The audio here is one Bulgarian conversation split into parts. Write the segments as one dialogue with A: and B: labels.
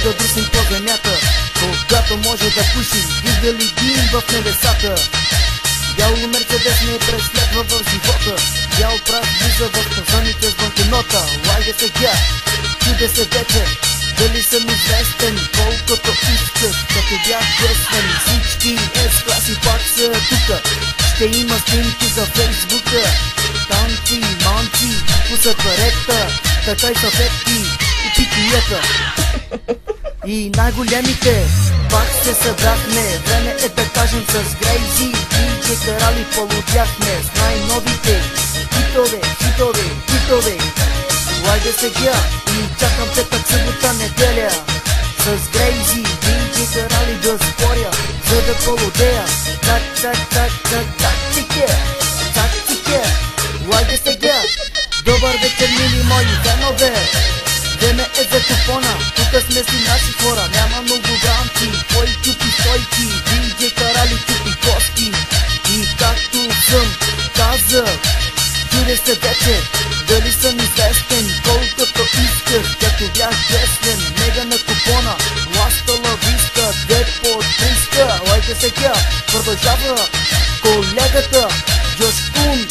A: да друсим по земята. Когато може да пушим, виждали дим в небесата. Бяло Мерцедес не преследва в живота. Бял прах влиза в казаните с банкнота. Лайде сега, чуде се вече, дали съм известен, колкото исках, като бях късмен. Всички S-класи пак са тука, ще има снимки за Фейсбука. Танци, манци, пусъкарета, така и салфетки и питиета. И най-големите пак се събрахме, време е да кажем с Грейзи. DJ Карали полудяхме с най-новите хитове, хитове, хитове. Лайде сега и чакам петък, събота, неделя с Грейзи, DJ Карали да споря, за да полудея. Так, так, так, так, так, тике, так, тике. Лайде сега, добър вечер, мили мои фенове. Време е за купона, тука сме си наши хора. Няма много рамки, кой чупи стойки, DJ Карали чупи коски. И както съм казал, чудя се вече, дали съм известен, колкото исках, като бях десен. Мега на купона, ласта лависта, 2 по 300. Лайде сега, продължава колегата Джошкун.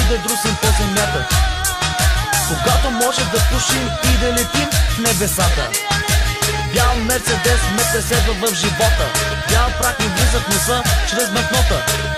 B: да друсим по земята, когато може да пушим и да летим в небесата. Бял Мерцедес ме преследва в живота, бял прах ми влиза в носа чрез банкнота.